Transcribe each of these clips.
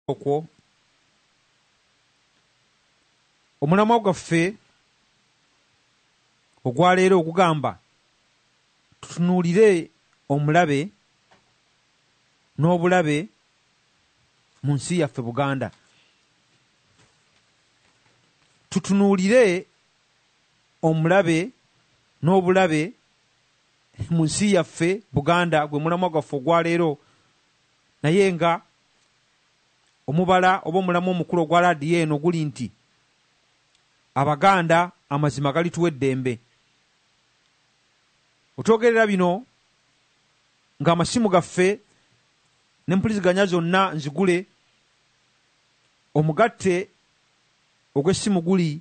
okwo omulamwa gwaffe ogwaleero ogugamba tutunulire omulabe n'obulabe mu nsi yaffe Buganda. Tutunulire omulabe n'obulabe mu nsi yaffe Buganda gwe mulamwa gwaffe ogwaleero, naye nga omubala oba omulamu omukulu ogwa laadiyo eno guli nti Abaganda amazima galituwa eddembe. Otwogerera bino ng'amasimu gaffe n'empuliziganya zonna nzigule. Omugatte ogw'essimu guli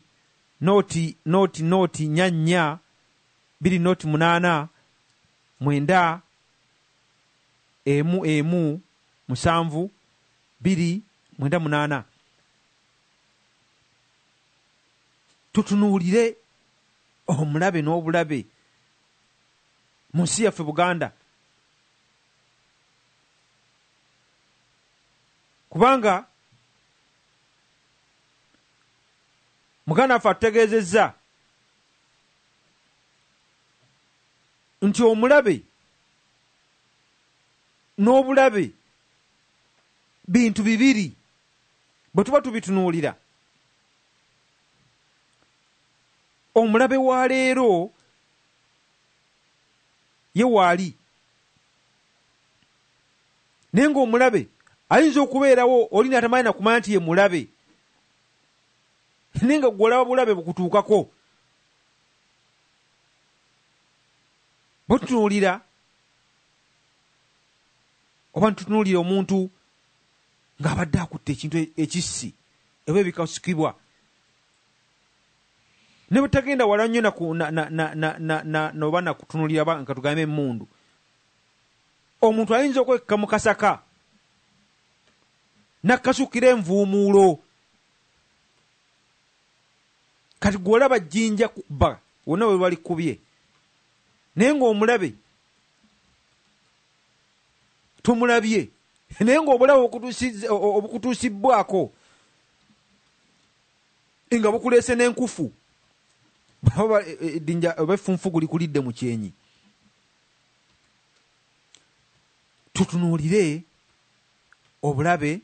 nooti 4 2 nooti 8 9 1 7 2 9 8. Tutunulire omulabe n'obulabe mu nsi yaffe Buganda, kubanga Muganda waffe atutegeezezza nti omulabe n'obulabe bintu bibiri bwe tuba tubitunuulira. Omulabe wa leero ye waali, naye ng'omulabe ayinza okubeerawo oli n'atamanyi na kumanya nti ye mulabe, naye nga gw'olaba bulabe bukutuukako. Bwe tutunuulira oba ntutunuulira omuntu ng'abadde akutte ekintu ekissi oba ebikasukibwa, ne bwe tagenda wala nnyo noba nakutunulira nga tugambe emmundu, omuntu ayinza okwekka mu kasaka nakasukira envuumuulo, kati gw'olaba jjinja kuba wonna we balikubye, naye ng'omulabe tomulabye, naye ng'obulabe obukutuusibbwako nga bukuleese n'enkufu eddinja oba effunfugu likulidde mu kyenyi. Tutunuulire obulabe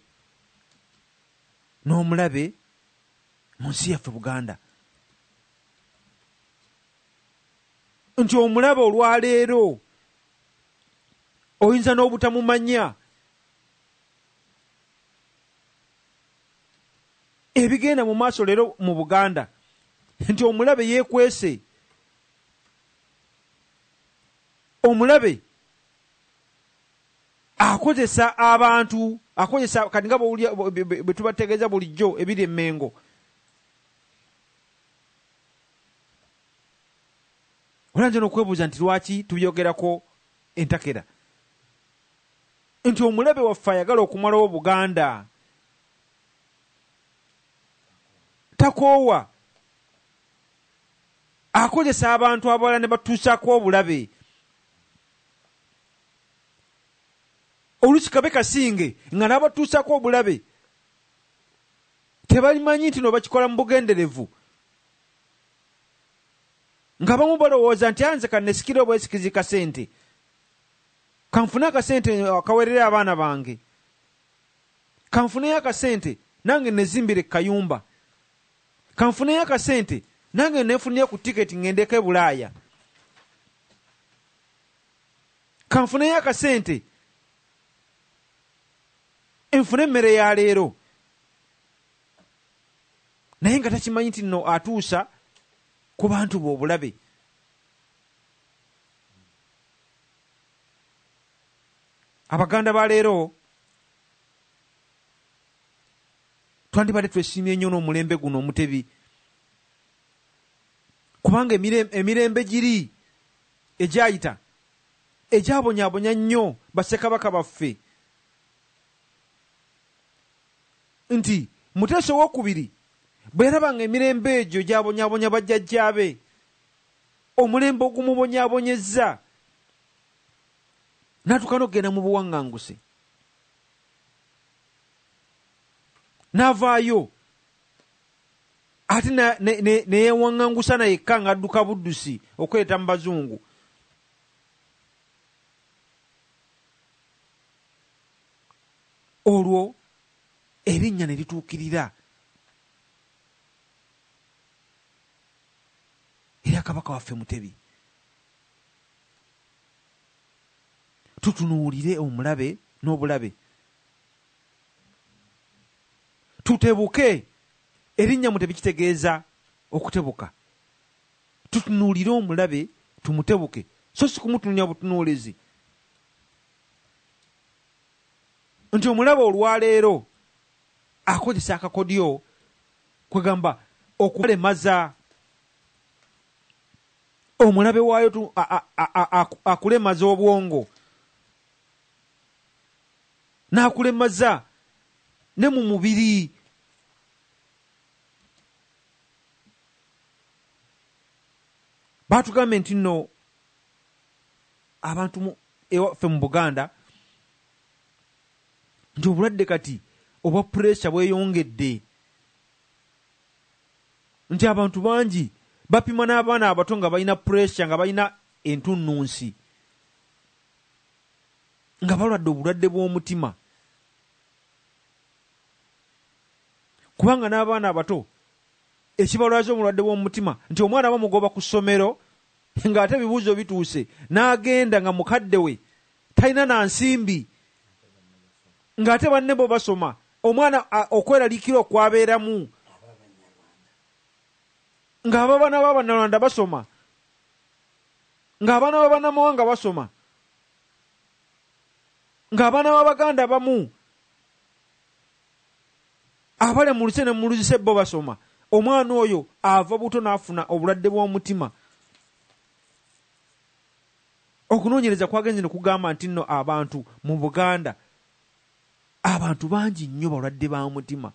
n'omulabe mu nsi yaffe Buganda, nti omulabe olwaleero oyinza n'obutamumanya ebigenda mu maaso leero mu Buganda, nti omulabe yeekwese, omulabe akozesa abantu, akozesa kati nga bwe tubategeeza bulijjo ebiri emmengo. Olanje n'okwebuuza nti lwaki tubyogerako entakera, nti omulabe waffe ayagala okumalawo Buganda, takoowa, akozesa abantu abalala ne batuusaako obulabe. Oluusi kabe kasinge nga n'abatuusaako obulabe tebalimanyi nti no bakikola mu bugenderevu, nga bamu balowooza nti anze kannesikire obwesikizi kasente, kanfune akasente akawerera abaana bange, kanfuneyo akasente nange nezimbire ekayumba, kanfuneyo akasente nange nefunye ku tiketi ngendeko e Bulaaya, kanfuneyo akasente enfune emmere ya leero, naye nga takimanyi nti nno atuusa ku bantu be obulabe. Abaganda ba leero twandibadde twesiimye nnyo n'omulembe guno omutebi, kubanga emirembe giri egyayita egyabonyaabonya nnyo bassekabaka baffe, nti Muteesa owookubiri bwe yarabanga emirembe egyo gyabonyaabonya bajjajjaabe, omulembe ogumubonyaabonyezza n'atuuka n'okugenda mu buwaŋŋanguse. n'avaayo ate neyewaŋŋangusa na yekka ng'adduka buddusi okweta mu bazungu. Olwo erinnya ne lituukirira era kabaka waffe Mutebi. Tutunuulire Omulabe n'Obulabe, tutebuke. Erinnya Mutebi kitegeeza okutebuka. Tutunuulire Omulabe tumutebuke, so si kumutununya butunuulizi. Nti Omulabe olwaleero akozesa akakodyo kwegamba okulemaza. Omulabe waayo akulemaza obwongo, n'akulemaza ne mu mubiri. Baatugambye nti nno abantu ewaffe mu Buganda nti obulwadde kati obwa puresha bweyongedde, nti abantu bangi bapima n'abaana abato nga balina puresha, nga balina entunnunsi, nga balwadde obulwadde bw'omutima. Kubanga n'abaana abato ekibalwaza omulwadde bw'omutima nti omwana bamugoba ku ssomero ng'ate ebibuuzo bituuse, n'agenda nga mukadde we talina na nsimbi, ng'ate banne bo basoma. Omwana okweraliikira okwabeeramu ng'abaana b'Abannalwanda basoma, ng'abaana b'Abannamawanga basoma, ng'abaana b'Abaganda abamu abale mu luse ne mu luzise bo basoma. Omwana oyo ava buto n'afuna obulwadde bw'omutima. Okunoonyereza kwagenze ne kugamba nti nno abantu mu Buganda, abantu bangi nnyo balwadde ba mutima,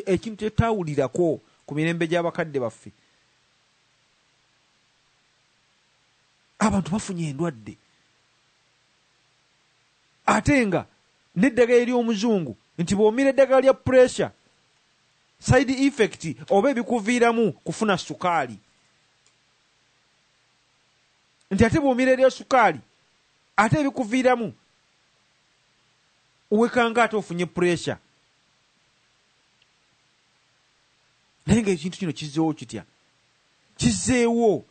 ekintu kyetawulirako ku mirembe gy'abakadde baffe. Abantu bafunye endwadde, ate nga n'eddagala ery'omuzungu nti bw'omira eddagala lya puresha, side effect oba ebikuviiramu kufuna sukaali, nti ate bw'omira erya sukaali ate ebikuviiramu wekanga ate ofunye puresha. Naye nga ekintu kino kizzeewo kitya? Kizzeewo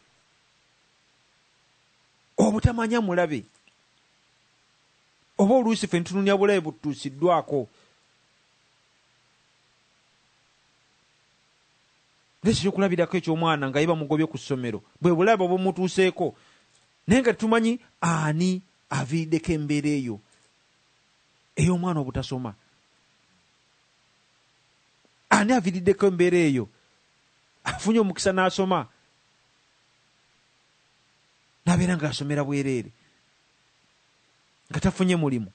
obutamanya mulabe, oba oluusi ffe ntununya bulabe butuusiddwako. Nekyo okulabirako eky'omwana nga yeba mugobye ku ssomero, bwe bulabe obumutuuseeko, naye nga tumanyi ani aviiriddeko embeera eyo ey'omwana obutasoma. Ani aviiriddeko embeera eyo? Afunye omukisa n'asoma, n'abeera nga asomera bwereere, nga tafunye mulimu.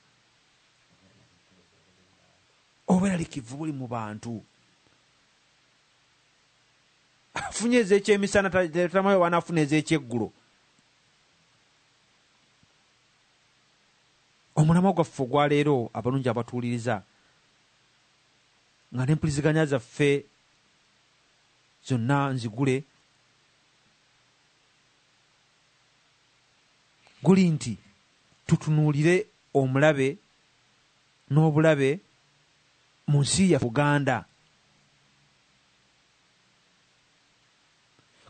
Obweralikivu buli mu bantu. Afunye ez'ekyemisana tamayo wanaafuna ez'ekyeggulo. Omulamwa gwaffe ogwa leero abalungi abatuuliriza, nga n'empuliziganya zaffe zonna nzigule, guli nti tutunuulire Omulabe n'Obulabe mu nsi ya Buganda.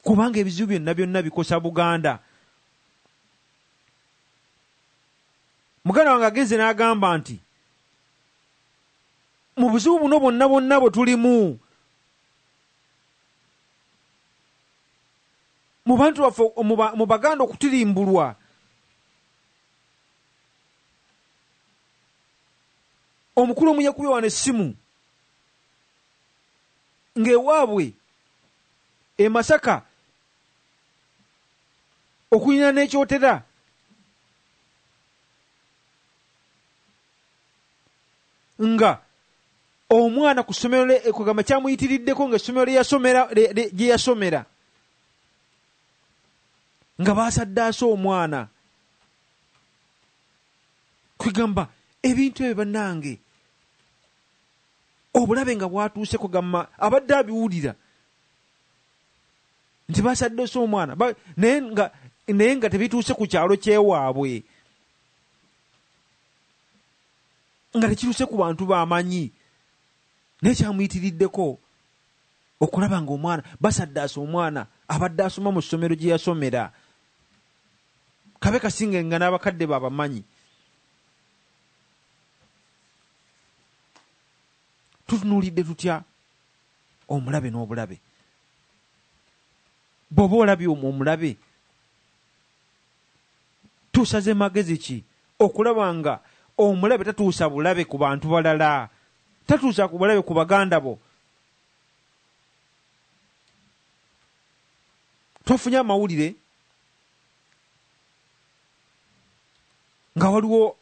Kubanga ebizibu byonna byonna bikosa Buganda. Muganda wange agenze n'agamba nti mu buzibu buno bonna bonna bwe tulimu, mu bantu baffe mu Baganda okutirimbulwa, omukulu omu yakubye wano essimu ng'ewaabwe e Masaka okulina n'ekyotera nga omwana ku ssomero kwegamba kyamuyitiriddeko ng'essomero gye yasomera nga baasaddaasa omwana. Kwegamba ebintu ebyo bannange obulabe nga bwatuuse kugamba abadde abiwulira nti basaddese omwana naye nga tebituuse ku kyalo kyewaabwe, nga tekituuse ku bantu bamanyi, naye kyamuyitiriddeko okulaba nga omwana basaddaasa omwana abadde asoma mu ssomero gye yasomera, kabe kasinge nga n'abakadde babamanyi. Tutunulidde tutya omulabe n'obulabe? Bw'oba olabye omulabe tusaze magezi ki okulaba nga omulabe tatuusa bulabe ku bantu balala, tatuusa ku bulabe ku baganda bo? Twafunye amawulire nga waliwo